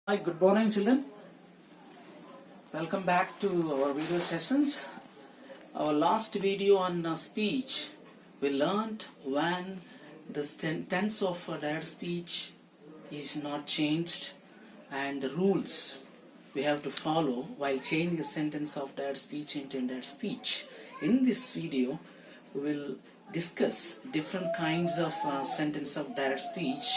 Hi, good morning children. Welcome back to our video sessions. Our last video on speech, we learned when the tense of direct speech is not changed and the rules we have to follow while changing the sentence of direct speech into indirect speech. In this video, we will discuss different kinds of sentence of direct speech,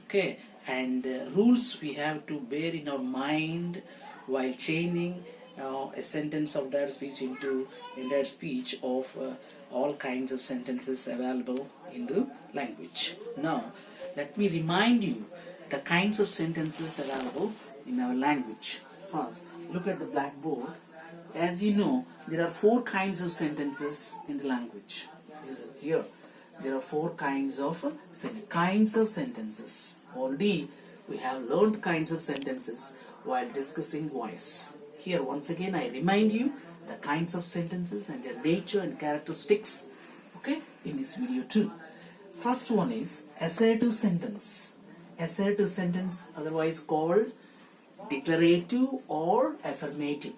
okay, and rules we have to bear in our mind while changing a sentence of direct speech into indirect speech of all kinds of sentences available in the language. Now, let me remind you the kinds of sentences available in our language. First, look at the blackboard. As you know, there are four kinds of sentences in the language. Here, there are four kinds of sentences. Already, we have learned kinds of sentences while discussing voice. Here, once again, I remind you the kinds of sentences and their nature and characteristics. Okay, in this video too. First one is assertive sentence. Assertive sentence, otherwise called declarative or affirmative.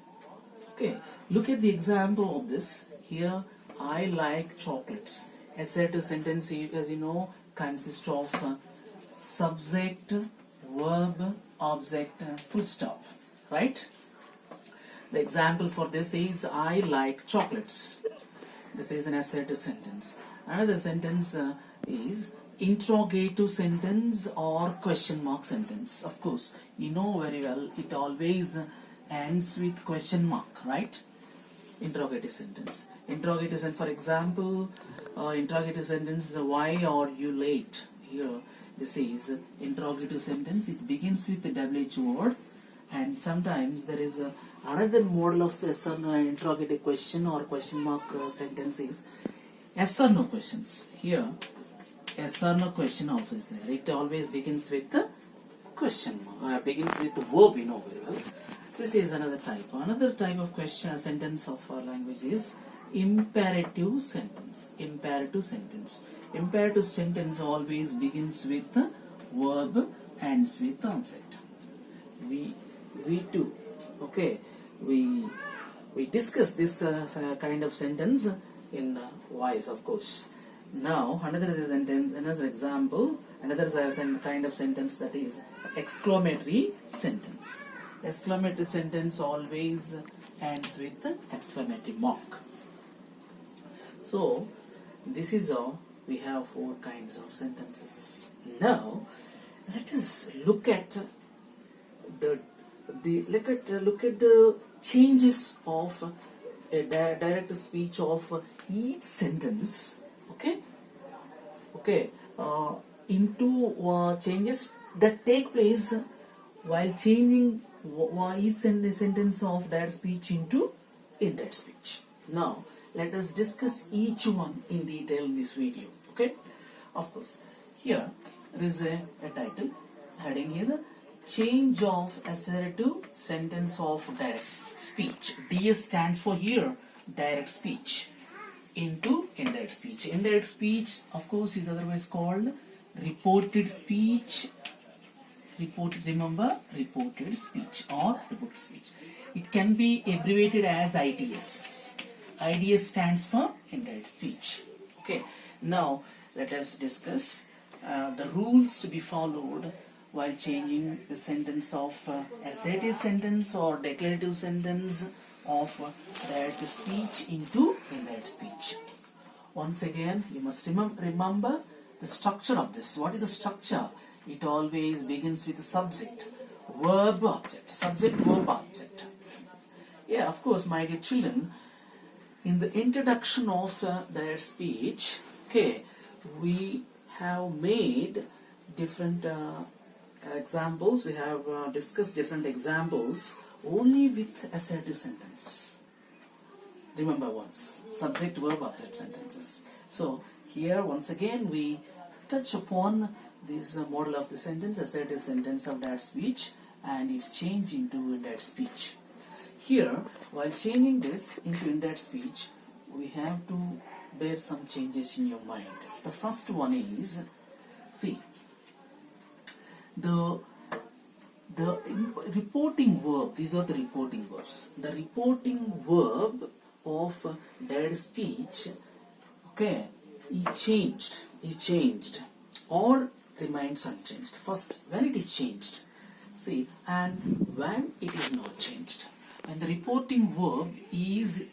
Okay, look at the example of this. Here, I like chocolates. Assertive sentence, as you know, consists of subject, verb, object, full stop. Right? The example for this is I like chocolates. This is an assertive sentence. Another sentence is interrogative sentence or question mark sentence. Of course, you know very well it always ends with question mark, right? Interrogative sentence. Interrogative sentence, for example, interrogative sentence, why are you late? Here, this is interrogative sentence. It begins with the WH word, and sometimes there is another model of the interrogative question or question mark sentence is yes or no questions. Here, yes or no question also is there. It always begins with the question mark, begins with the verb, you know very well. This is another type. Another type of question sentence of our language is imperative sentence. Imperative sentence. Imperative sentence always begins with the verb, ends with the object. We too. Okay. We discuss this kind of sentence in voice, of course. Now another sentence, another example, another kind of sentence, that is exclamatory sentence. Exclamatory sentence always ends with the exclamatory mark. So this is how we have four kinds of sentences. Now let us look at look at the changes of a direct speech of each sentence. Okay, into changes that take place while changing each sentence of direct speech into indirect speech. Now, let us discuss each one in detail in this video. Okay, of course, here there is a title. Heading is change of assertive sentence of direct speech. DS stands for here direct speech into indirect speech. Indirect speech, of course, is otherwise called reported speech. Remember, reported speech or reported speech. It can be abbreviated as IDS. IDS stands for indirect speech. Okay. Now let us discuss the rules to be followed while changing the sentence of assertive sentence or declarative sentence of direct speech into indirect speech. Once again, you must remember the structure of this. What is the structure? It always begins with the subject, verb, object. Subject, verb, object. Yeah, of course, my dear children, in the introduction of direct speech, okay, we have made different examples. We have discussed different examples only with assertive sentence. Remember once, subject, verb, object sentences. So here once again we touch upon this model of the sentence, assertive sentence of direct speech, and its change into indirect speech. Here, while changing this into indirect speech, we have to bear some changes in your mind. The first one is, see, the The reporting verb, these are the reporting verbs. The reporting verb of dead speech, okay, is changed or remains unchanged. First, when it is changed, see, and when it is not changed. When the reporting verb is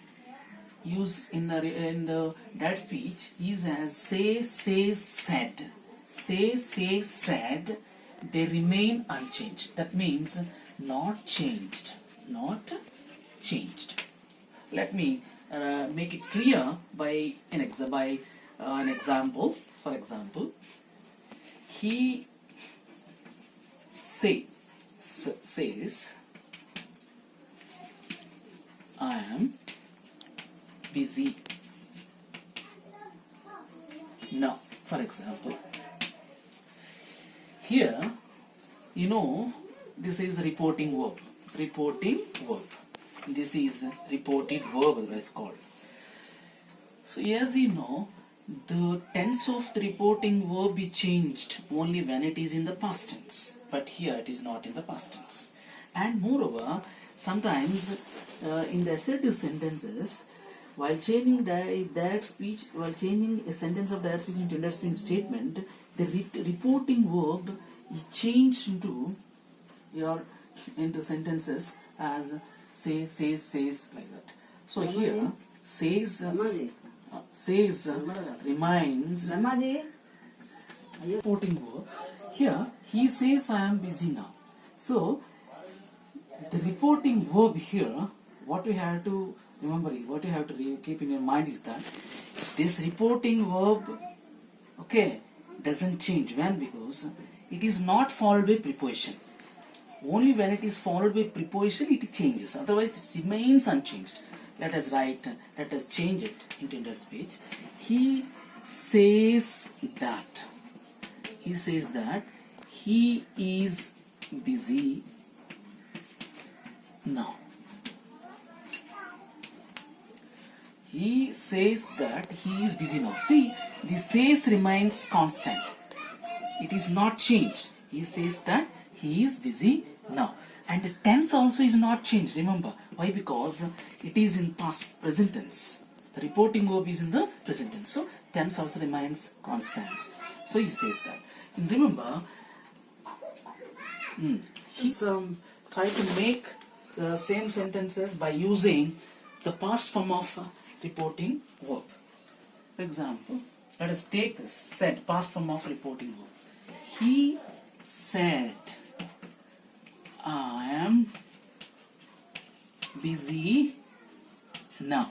used in the dead speech is as say, said. Say, said, they remain unchanged. That means not changed. Not changed. Let me make it clear by an example. For example, he says, I am busy now. For example, here, this is reporting verb. Reporting verb. This is reported verb, otherwise called. So as you know, the tense of the reporting verb is changed only when it is in the past tense. But here it is not in the past tense. And moreover, sometimes in the assertive sentences, while changing direct speech, while changing a sentence of direct speech into indirect speech statement, the reporting verb is changed into sentences as say, says, like that. So here says reminds reporting verb. Here he says I am busy now. So the reporting verb here, what we have to remember, what you have to keep in your mind is that this reporting verb, okay, doesn't change. When? Because it is not followed by preposition. Only when it is followed by preposition it changes. Otherwise it remains unchanged. Let us change it into indirect speech. He says that he is busy now. He says that he is busy now. See, the says remains constant. It is not changed. He says that he is busy now. And the tense also is not changed. Remember. Why? Because it is in present tense. The reporting verb is in the present tense. So tense also remains constant. So he says that. And remember, he's try to make the same sentences by using the past form of reporting verb. For example, let us take this said, past form of reporting verb. He said, I am busy now.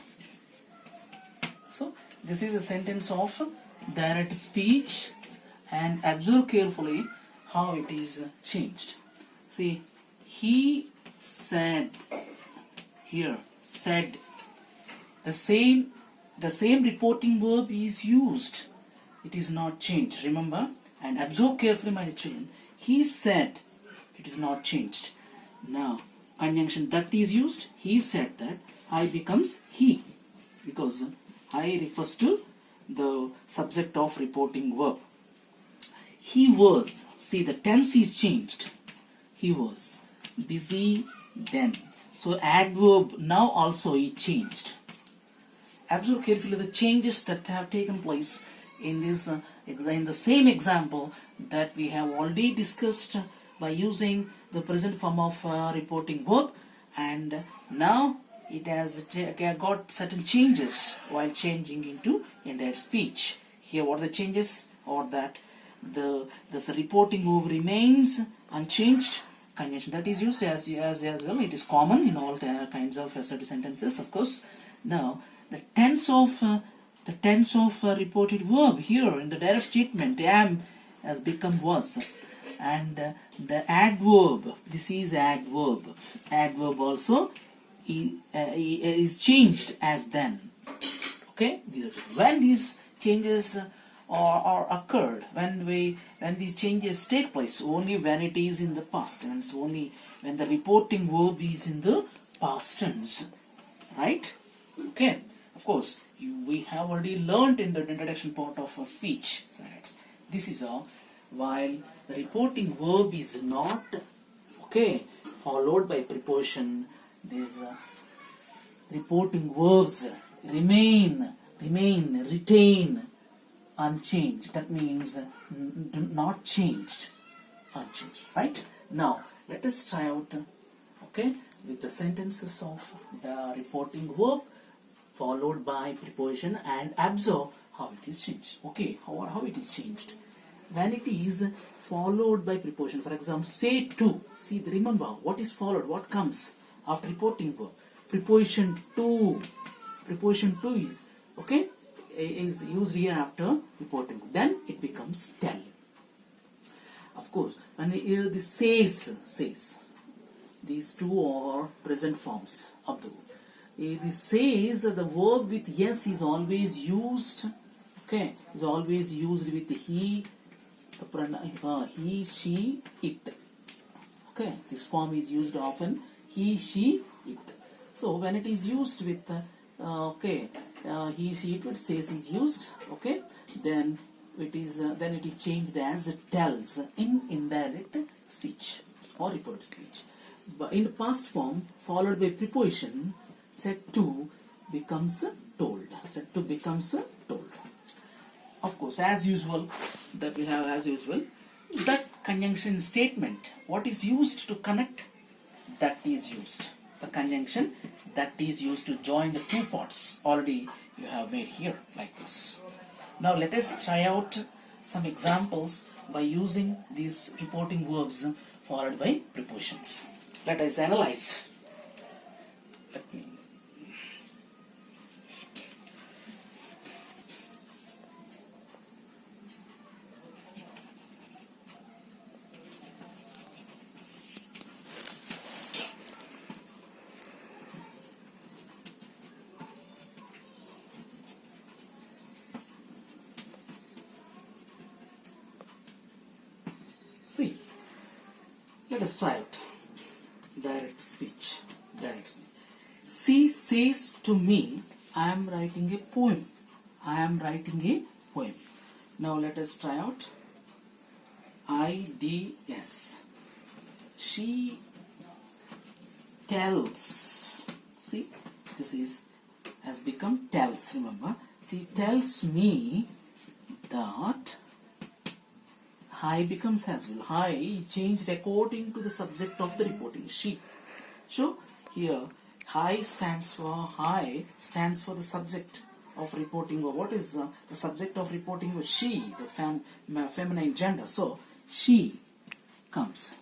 So this is a sentence of direct speech, and observe carefully how it is changed. See, he said, here said, the same reporting verb is used. It is not changed. Remember, and observe carefully, my children. He said, it is not changed. Now conjunction that is used. He said that. I becomes he, because I refers to the subject of reporting verb. He was, see, the tense is changed. He was busy then. So adverb now also is changed. Observe carefully the changes that have taken place in this in the same example that we have already discussed by using the present form of reporting verb, and now it has got certain changes while changing into indirect speech. Here what are the changes? Or that the reporting verb remains unchanged. Conjunction that is used as well. It is common in all kinds of assertive sentences, of course. Now the tense of reported verb here in the direct statement, am has become was, and the adverb, this is adverb also is changed as then. Okay, when these changes are occurred, when these changes take place, only when it is in the past tense, only when the reporting verb is in the past tense, right? Okay, of course we have already learnt in the introduction part of speech. This is all. While the reporting verb is not okay, followed by preposition. These reporting verbs remain, retain, unchanged. That means not changed, unchanged, right? Now let us try out, okay, with the sentences of the reporting verb followed by preposition and observe how it is changed. Okay, how it is changed. When it is followed by preposition, for example, say to. See, remember what is followed, what comes after reporting verb. Preposition to. Preposition to is, okay, is used here after reporting. Then it becomes tell. Of course, when this says, these two are present forms of the verb. This says, the verb with yes is always used, okay, is always used with he, he, she, it. Okay, this form is used often, he, she, it. So when it is used with he, she, it, says is used, okay, then it is changed as tells in indirect speech or reported speech. But in the past form, followed by preposition, said to becomes told. Said to becomes told. Of course, as usual, that we have as usual, that conjunction statement, what is used to connect, that is used. The conjunction that is used to join the two parts already you have made here like this. Now let us try out some examples by using these reporting verbs followed by prepositions. Let us analyze. Let me see. Let us try out direct speech. Direct speech. She says to me, I am writing a poem. I am writing a poem. Now let us try out IDS. She tells. See, this has become tells. Remember, she tells me that. I becomes as well. I changed according to the subject of the reporting, she. So here I stands for the subject of reporting. What is the subject of reporting? She, the feminine gender. So she comes.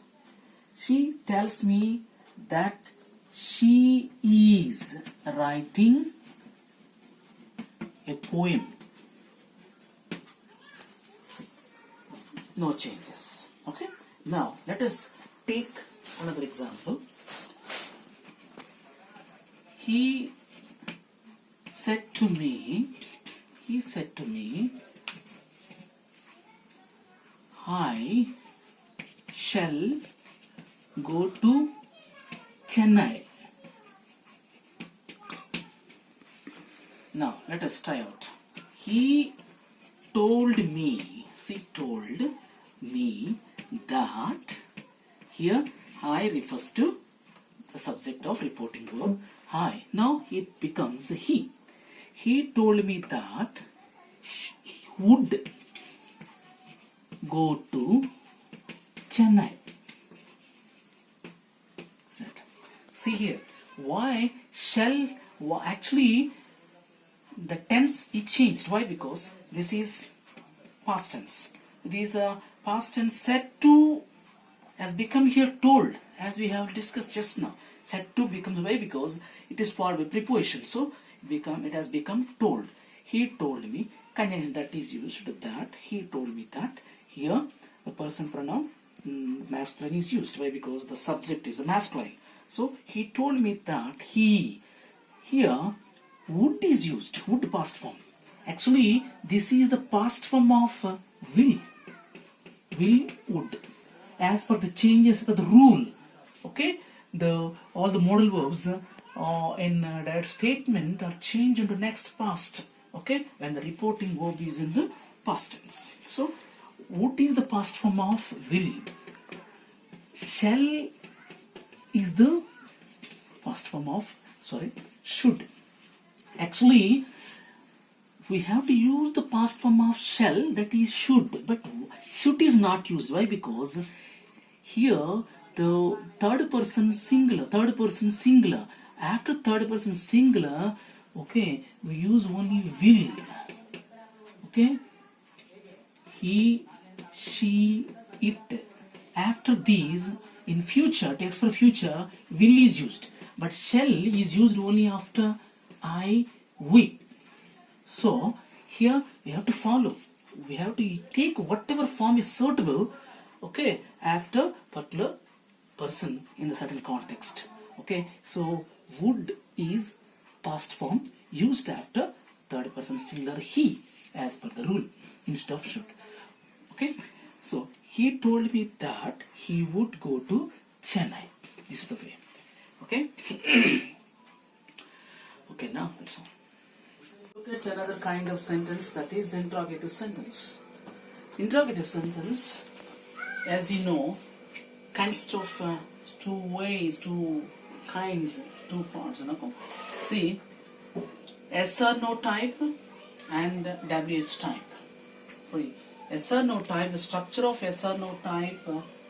She tells me that she is writing a poem. See, no changes. Okay. Now let us take another example. He said to me, I shall go to Chennai. Now let us try out. He told me, that, here I refers to the subject of reporting verb, I. Now it becomes he. He told me that he would go to Chennai. See here, why shall, actually the tense is changed. Why? Because this is past tense. This past tense said to has become here told, as we have discussed just now. Said to becomes why? Because it is followed by preposition. So it has become told. He told me, conjunction that is used, that he told me that. Here the person pronoun masculine is used. Why? Because the subject is a masculine. So he told me that he. Here would is used, would past form. Actually this is the past form of will. Will, would. As per the changes of the rule, okay, all the modal verbs in direct statement are changed into next past, okay, when the reporting verb is in the past tense. So what is the past form of will? Shall is the past form of, should. Actually, we have to use the past form of shall, that is should, but should is not used. Why? Because here the third person singular, after third person singular, okay, we use only will. Okay, he, she, it. After these, in future, text for future, will is used, but shall is used only after I, we. So here we have to follow. We have to take whatever form is suitable, okay, after particular person in the certain context. Okay, so would is past form used after third person singular he, as per the rule, instead of should. Okay, so he told me that he would go to Chennai. This is the way. Okay. Okay, now let's on. Look at another kind of sentence, that is interrogative sentence. Interrogative sentence, as you know, consists of two ways, two kinds, two parts. See, yes or no type and WH type. So, yes or no type, the structure of yes or no type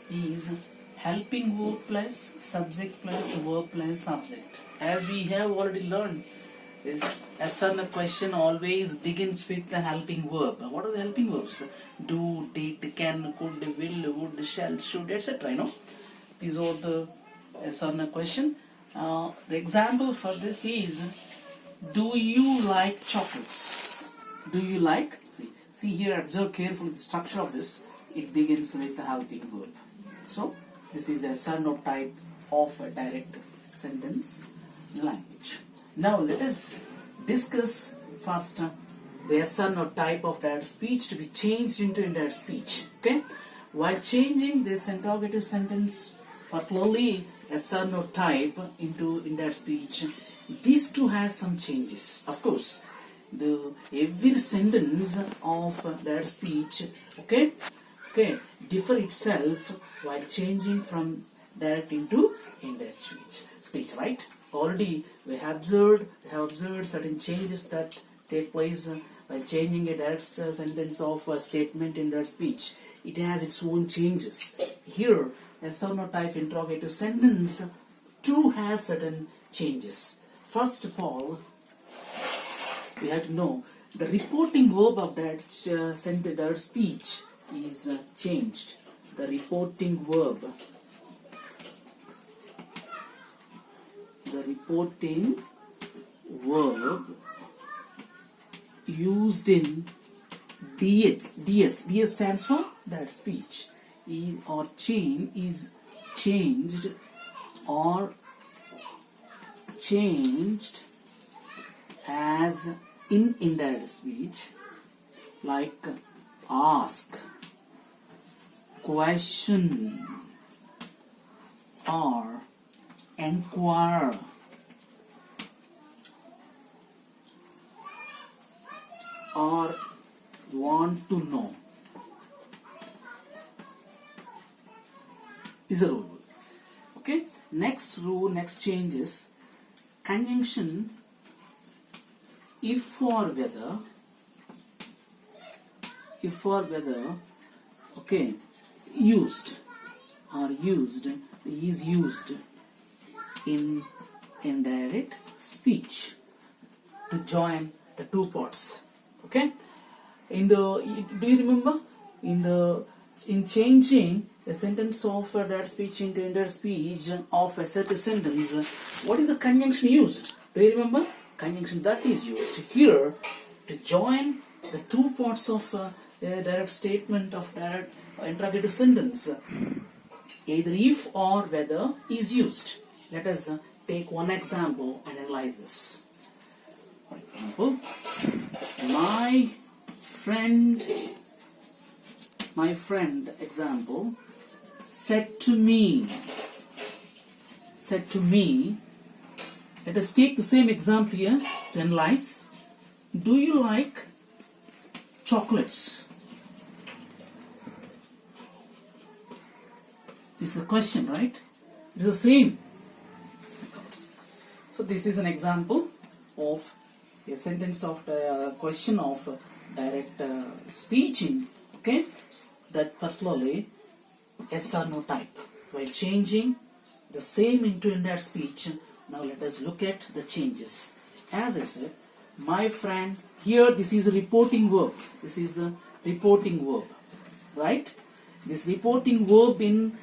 is helping verb plus subject plus verb plus subject. As we have already learned, this yes or no question always begins with the helping verb. What are the helping verbs? Do, did, can, could, will, would, shall, should, etc. You know, these are the yes or no question. The example for this is, do you like chocolates? Do you like? See here, observe carefully the structure of this. It begins with the helping verb. So this is a yes or no type of a direct sentence language. Now let us discuss first the yes or no type of direct speech to be changed into indirect speech. Okay, while changing this interrogative sentence, particularly yes or no type, into indirect speech, these two has some changes. Of course, every sentence of direct speech, okay, differ itself while changing from direct into indirect speech, right? Already we have observed certain changes that take place while changing a direct sentence of a statement in direct speech. It has its own changes. Here, yes or no type interrogative sentence too has certain changes. First of all, we have to know the reporting verb of that direct speech is changed. The reporting verb. Used in DS stands for that speech, is changed as in indirect speech, like ask, question, or enquire. Or want to know. Is a rule. Okay. Next change is conjunction if or whether. Okay, is used in indirect speech to join the two parts. Okay, do you remember in changing a sentence of that speech into indirect speech of a certain sentence, what is the conjunction used? Do you remember? Conjunction that is used here to join the two parts of a direct statement of direct interrogative sentence. Either if or whether is used. Let us take one example and analyze this. For example, my friend example said to me, let us take the same example here to analyze. Do you like chocolates? This is a question, right? It is the same. So this is an example of a sentence of the question of direct speeching, okay, that particularly yes or no type. While changing the same into indirect speech, now let us look at the changes. As I said, my friend, here this is a reporting verb. This is a reporting verb, right? This reporting verb in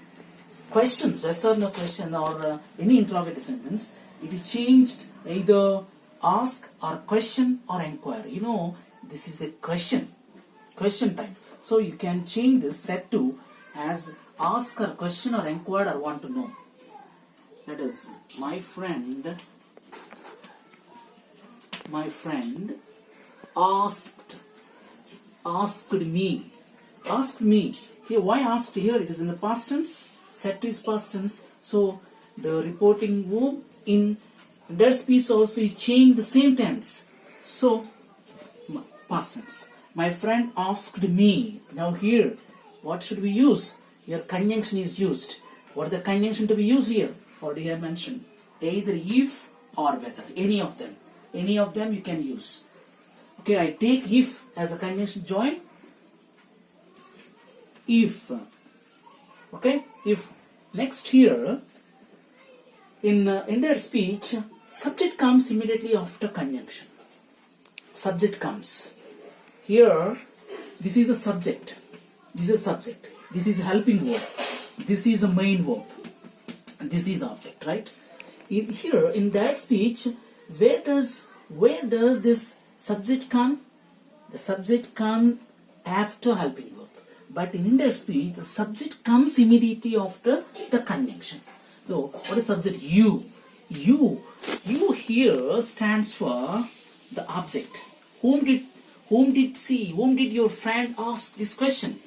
questions, yes or no question, or any interrogative sentence, it is changed either ask or question or inquire. You know, this is the question type. So you can change this set to as ask or question or inquire or want to know. Let us, my friend asked me. Here, why asked? Here it is in the past tense. Set to is past tense. So the reporting verb in that speech also is changed the same tense. So past tense. My friend asked me. Now here, what should we use? Here conjunction is used. What is the conjunction to be used here? Already I mentioned. Either if or whether. Any of them. Any of them you can use. Okay, I take if as a conjunction join. If. Okay, if. Next here, in indirect speech, subject comes immediately after conjunction. Subject comes. Here, this is the subject. This is subject. This is a helping verb. This is a main verb. And this is object, right? Here, in that speech, where does this subject come? The subject comes after helping verb. But in indirect speech, the subject comes immediately after the conjunction. So, what is subject? You. You here stands for the object. Whom did your friend ask this question?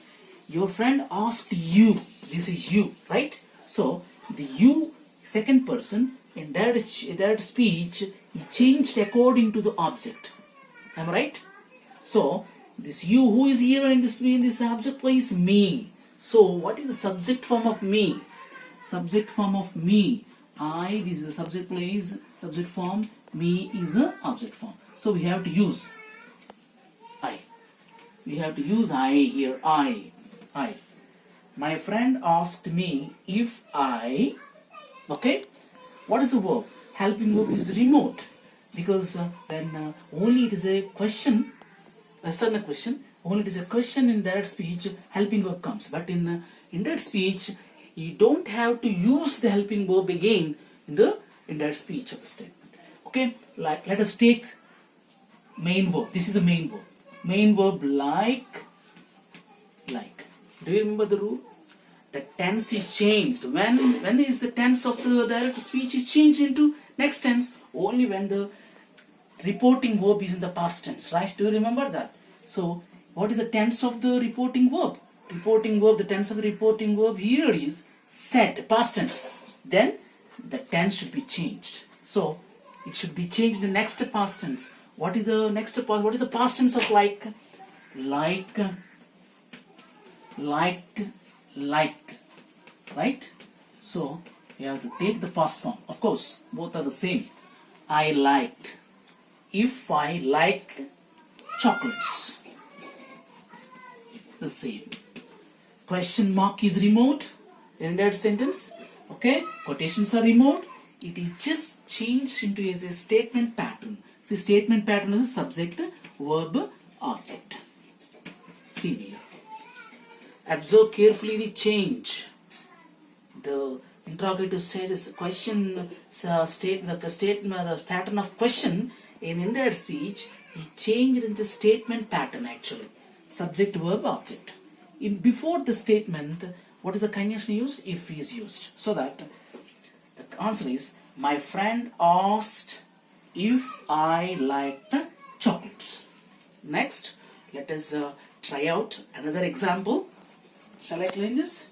Your friend asked you. This is you, right? So, the you, second person, in that speech is changed according to the object. Am I right? So, this you who is here in this object place me. So what is the subject form of me? Subject form of me. I, this is the subject place, subject form, me is a object form. So we have to use I. We have to use I here. I. My friend asked me if I, okay, what is the verb? Helping verb is remote, because when only it is a question, a certain question, only it is a question in direct speech, helping verb comes. But in indirect speech, you don't have to use the helping verb again in the indirect speech of the statement. Okay, like let us take main verb. This is a main verb. Main verb like. Do you remember the rule? The tense is changed. When is the tense of the direct speech is changed into next tense? Only when the reporting verb is in the past tense, right? Do you remember that? So, what is the tense of the reporting verb? Reporting verb, the tense of the reporting verb here is said, past tense. Then, the tense should be changed. So, it should be changed in the next past tense. What is the next past? What is the past tense of like? Liked, right? So, you have to take the past form. Of course, both are the same. I liked. If I liked chocolates, the same. Question mark is removed in that sentence. Okay, quotations are removed. It is just changed into a statement pattern. See, statement pattern is a subject, verb, object. See here. Observe carefully the change. The interrogative says question the pattern of question in indirect speech is changed in the statement pattern actually. Subject, verb, object. In before the statement, what is the conjunction used? If is used. So that the answer is my friend asked if I liked chocolates. Next, let us try out another example. Shall I clean this?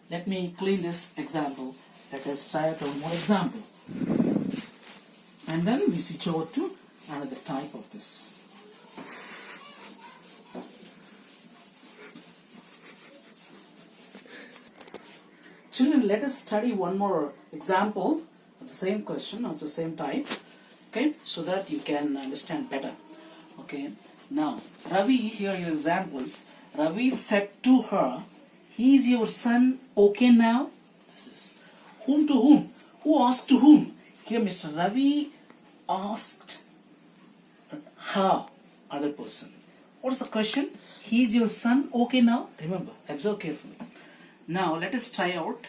Let me clean this example. Let us try out one more example. And then we switch over to another type of this. Children, let us study one more example of the same question of the same type, okay, so that you can understand better. Okay, now Ravi, here are your examples. Ravi said to her, "He is your son, okay now?" This is whom to whom? Who asked to whom? Here Mr. Ravi asked her, other person. What is the question? He is your son, okay now? Remember, observe carefully. Now let us try out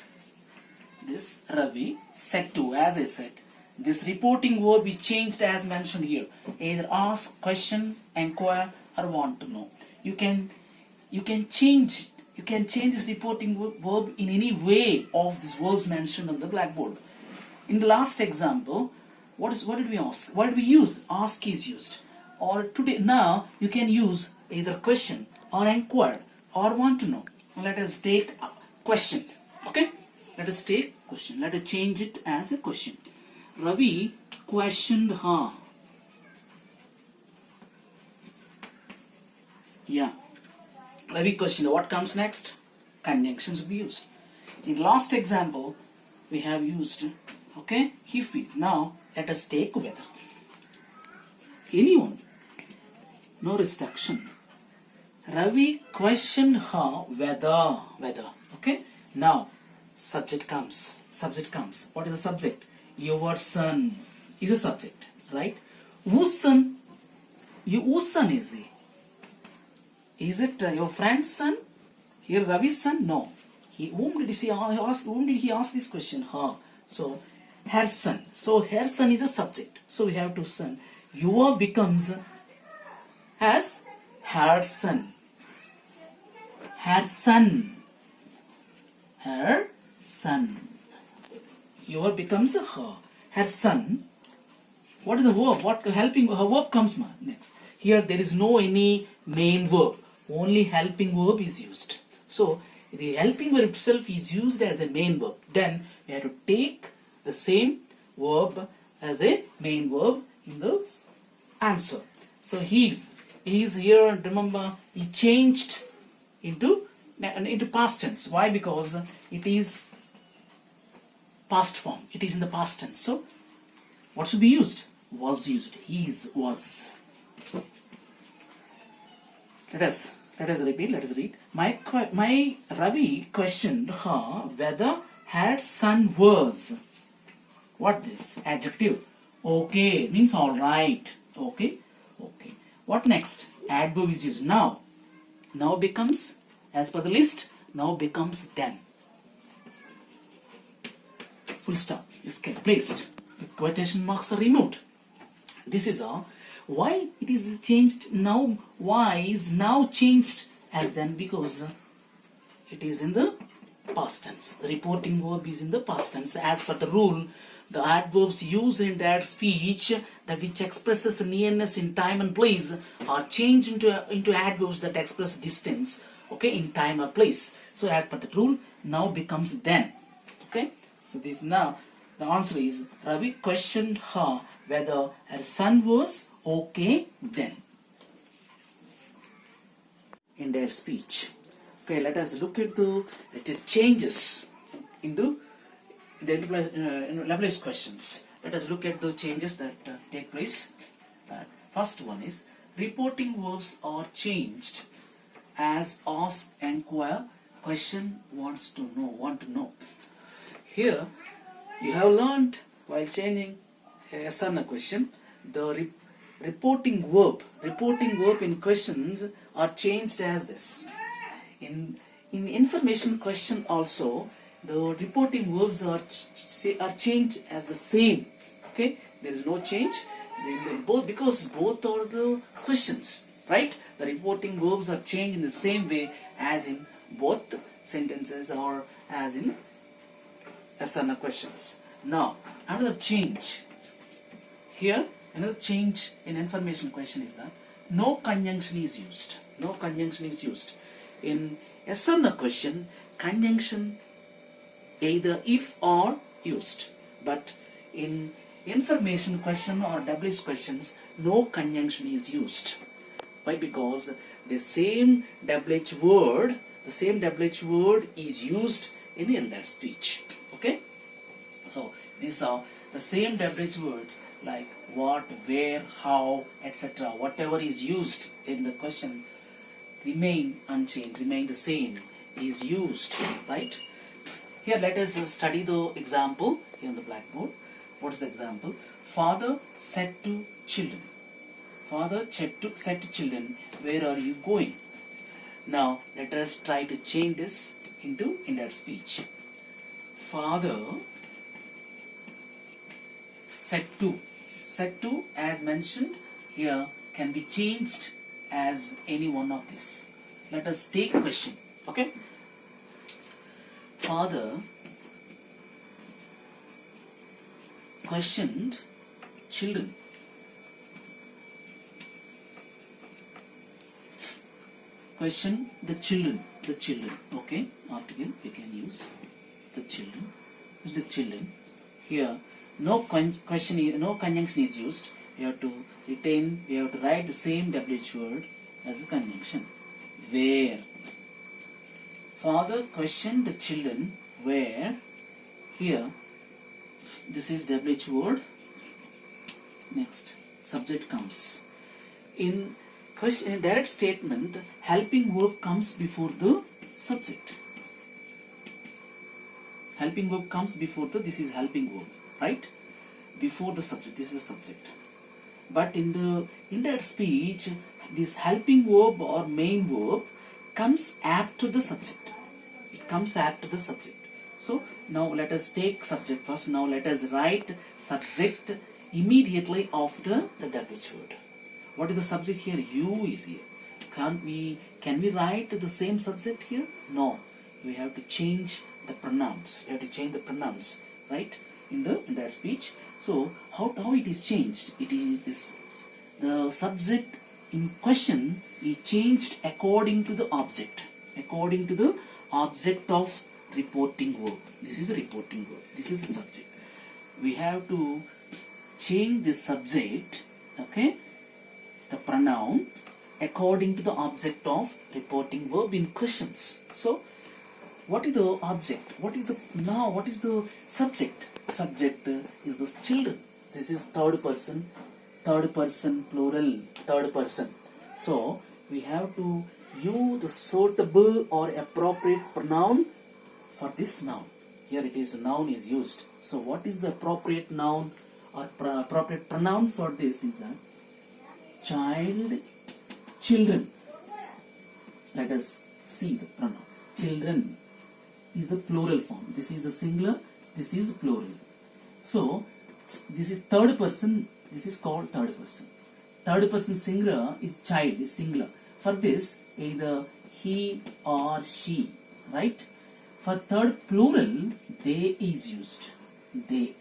this. Ravi said to, as I said, this reporting verb is changed as mentioned here. Either ask, question, inquire, or want to know. You can change this reporting verb in any way of these verbs mentioned on the blackboard. In the last example, what did we ask? What did we use? Ask is used. Or today, now you can use either question or inquire or want to know. Let us take a question. Okay? Let us take question. Let us change it as a question. Ravi questioned her. Yeah. Ravi questioned. What comes next? Conjunctions will be used. In the last example, we have used, okay, he feel. Now let us take whether. Anyone. No restriction. Ravi questioned her whether. Okay. Now subject comes. What is the subject? Your son is a subject, right? Whose son? Whose son is he? Is it your friend's son? Here Ravi's son? No. Whom did he ask this question? Her. So her son. So her son is a subject. So we have to son. Your becomes as her son. Her son. Her son. Your becomes her. Her son. What is the verb? What helping her verb comes next? Here there is no any main verb. Only helping verb is used. So the helping verb itself is used as a main verb. Then we have to take the same verb as a main verb in the answer. So he is here. Remember, he changed into past tense. Why? Because it is past form. It is in the past tense. So what should be used? Was used. His was. Let us repeat. Let us read. My Ravi questioned her whether her son was. What this? Adjective. Okay means all right. Okay. What next? Adverb is used. Now becomes, as per the list, now becomes then. Full stop is placed. Quotation marks are removed. This is all. Why it is changed now? Why is now changed as then? Because it is in the past tense. The reporting verb is in the past tense. As per the rule, the adverbs used in that speech that which expresses nearness in time and place are changed into adverbs that express distance, okay, in time or place. So as per the rule, now becomes then. Okay. So this now the answer is Ravi questioned her whether her son was okay then in their speech. Okay, let us look at the changes into the Lovelace questions. Let us look at the changes that take place. First one is reporting verbs are changed as ask, inquire, question, want to know. Here you have learned while changing a yes or no question, the reporting verb in questions are changed as this. In information question also, the reporting verbs are changed as the same. Okay, there is no change. Because both are the questions, right? The reporting verbs are changed in the same way as in both sentences or as in yes or no questions. Now another change here, another change in information question is that no conjunction is used. In yes or no question, conjunction either if or used, but in information question or WH questions, no conjunction is used. Why? Because the same WH word is used in indirect speech. Okay. So these are the same WH words like what, where, how, etc. Whatever is used in the question remain unchanged, remain the same, is used, right? Here let us study the example here on the blackboard. What is the example? Father said to children. Father said to children, where are you going? Now let us try to change this into indirect speech. Father said to. Said to, as mentioned here, can be changed as any one of this. Let us take a question. Okay. Father questioned children. Question the children. The children. Okay. Article we can use the children. Use the children. Here no question, no conjunction is used. We have to retain. We have to write the same WH word as a conjunction. Where. Father questioned the children where. Here this is WH word. Next subject comes. In question, in direct statement, helping verb comes before the subject. Helping verb comes before the, this is helping verb, right? Before the subject, this is the subject. But in the indirect speech, this helping verb or main verb comes after the subject. It comes after the subject. So now let us take subject first. Now let us write subject immediately after the WH word. What is the subject here? You is here. Can we write the same subject here? No. We have to change the pronouns. We have to change the pronouns, right? In that speech. So how it is changed? It is the subject in question is changed according to the object. According to the object of reporting verb. This is a reporting verb. This is the subject. We have to change the subject, okay, the pronoun according to the object of reporting verb in questions. So what is the object? What is the subject? Subject is the children. This is third person plural, third person. So we have to use the suitable or appropriate pronoun for this noun. Here it is, noun is used. So what is the appropriate noun or appropriate pronoun for this is that child, children. Let us see the pronoun. Children is the plural form. This is the singular, this is the plural. So this is third person, this is called third person. Third person singular is child, is singular. For this, either he or she, right? For third plural, they is used. They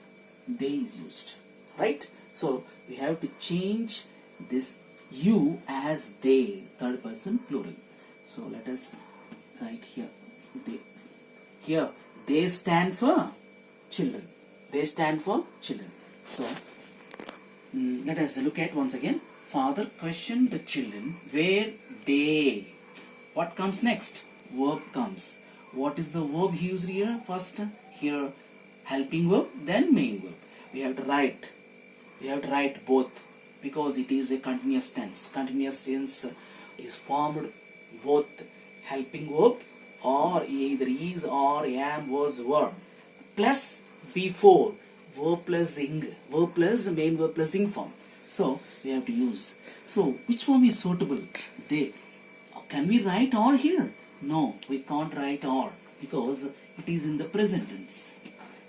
is used, right? So we have to change this you as they, third person plural. So let us write here they. Here they stand for children. They stand for children. So let us look at once again. Father questioned the children where they. What comes next? Verb comes. What is the verb used here? First here helping verb, then main verb. We have to write both because it is a continuous tense. Continuous tense is formed both helping verb or either is or am was were plus V4 verb plus ing, verb plus main verb plus ing form. So we have to use. So which form is suitable? They. Can we write or here? No, we can't write or because it is in the present tense.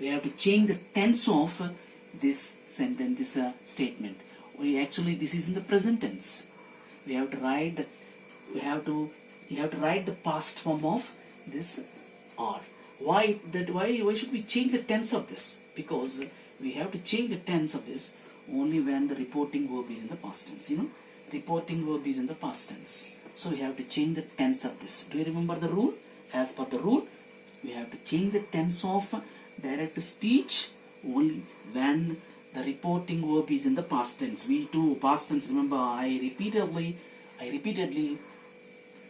We have to change the tense of this sentence, this statement. This is in the present tense. We have to write that. You have to write the past form of this or. Why should we change the tense of this? Because we have to change the tense of this only when the reporting verb is in the past tense. Reporting verb is in the past tense. So we have to change the tense of this. Do you remember the rule? As per the rule, we have to change the tense of direct speech only when the reporting verb is in the past tense. V2 past tense. Remember, I repeatedly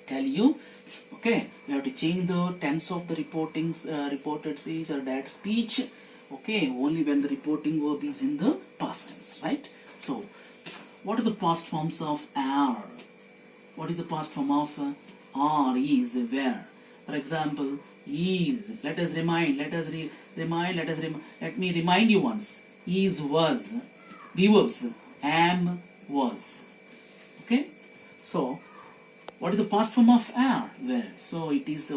tell you. Okay, we have to change the tense of the reported speech or that speech. Okay, only when the reporting verb is in the past tense, right? So, what are the past forms of are? What is the past form of are, is, were? For example, is. Let us remind. Let me remind you once. Is, was. Be verbs. Am, was. Okay. So, what is the past form of are? Were. So, it is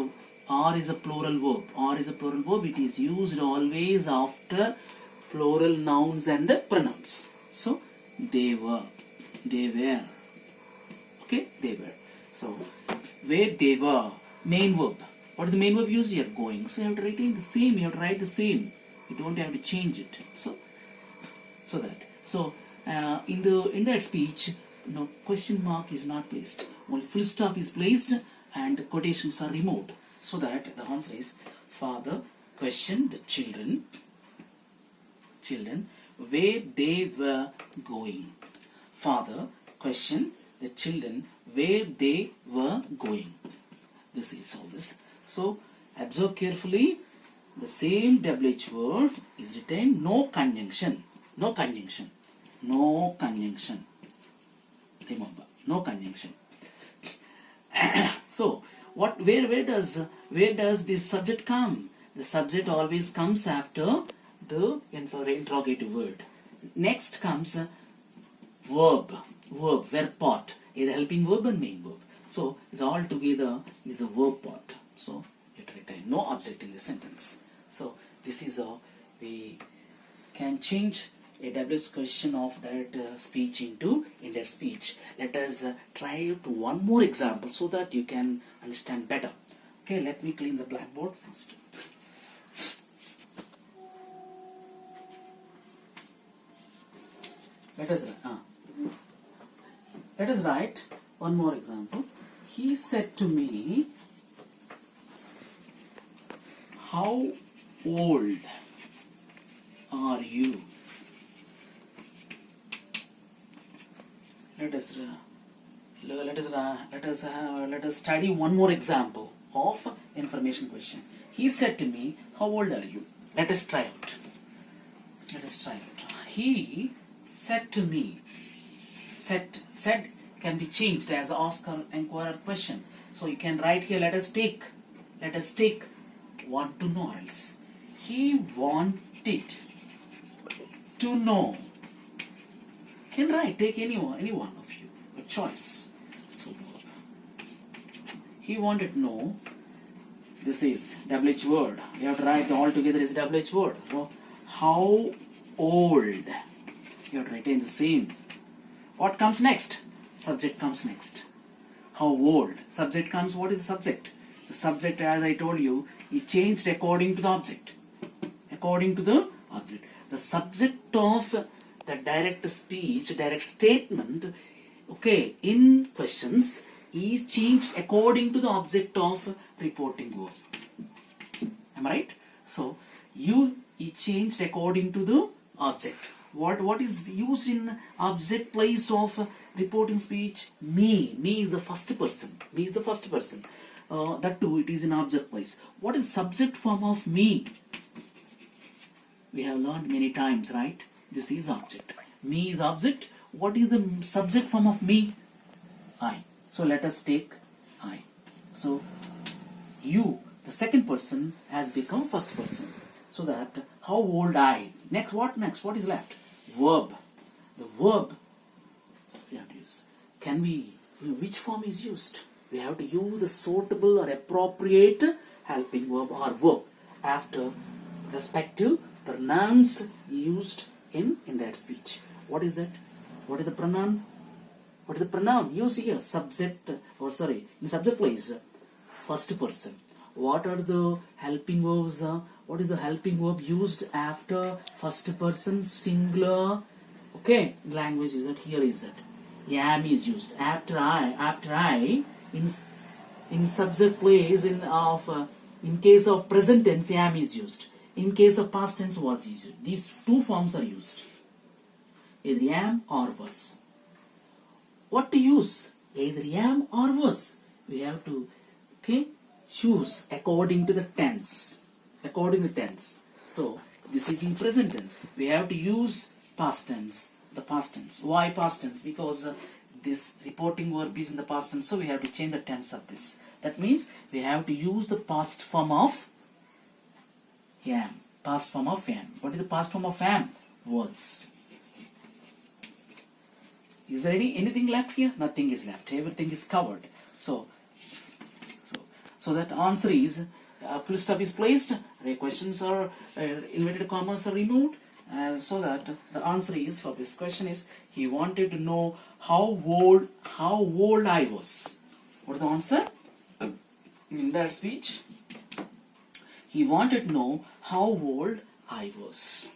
are is a plural verb. Are is a plural verb. It is used always after plural nouns and pronouns. So, they were. They were. Okay, they were. So, where they were, main verb. What is the main verb used here? Going. So, you have to retain the same. You have to write the same. You don't have to change it. So in that speech, no question mark is not placed. Only full stop is placed and the quotations are removed. So that the answer is father questioned the children where they were going. Father questioned the children where they were going. This is all this. So observe carefully. The same WH word is written no conjunction. No conjunction. No conjunction. Remember, no conjunction. So where does this subject come? The subject always comes after the interrogative word. Next comes verb part, either helping verb and main verb. So it's all together is a verb part. So you retain no object in the sentence. So this is how we can change a WH question of that speech into indirect speech. Let us try to one more example so that you can understand better. Okay, let me clean the blackboard first. Let us write one more example. He said to me, how old are you? Let us study one more example of information question. He said to me, how old are you? Let us try out. He said to me. Said can be changed as ask or inquirer question. So you can write here, let us take want to know else. He wanted to know. Can write, take any one of you, a choice. So he wanted to know. This is WH word. You have to write all together is WH word. So how old? You have to retain the same. What comes next? Subject comes next. How old? Subject comes. What is the subject? The subject, as I told you, is changed according to the object. The subject of the direct speech, direct statement, okay, in questions is changed according to the object of reporting verb. Am I right? So, you is changed according to the object. What is used in object place of reporting speech? Me. Me is the first person. That too, it is in object place. What is subject form of me? We have learned many times, right? This is object. Me is object. What is the subject form of me? I. So let us take I. So you, the second person, has become first person. So that how old I. Next? What is left? Verb. The verb we have to use. Which form is used? We have to use the suitable or appropriate helping verb or verb after respective pronouns used in that speech. What is that? What is the pronoun? Use here subject in subject place first person. What are the helping verbs? What is the helping verb used after first person singular? Okay, language is that here is that am is used after I in subject place in case of present tense am is used. In case of past tense was used. These two forms are used. Either am or was. What to use? Either am or was. We have to, okay, choose according to the tense. According to tense. So this is in present tense. We have to use past tense, the past tense. Why past tense? Because this reporting verb is in the past tense, so we have to change the tense of this. That means we have to use the past form of am. Past form of am. What is the past form of am? Was. Is there anything left here? Nothing is left. Everything is covered. So that answer is full stop is placed, questions are inverted commas are removed, so that the answer is for this question is he wanted to know how old I was. What is the answer? In that speech, he wanted to know how old I was.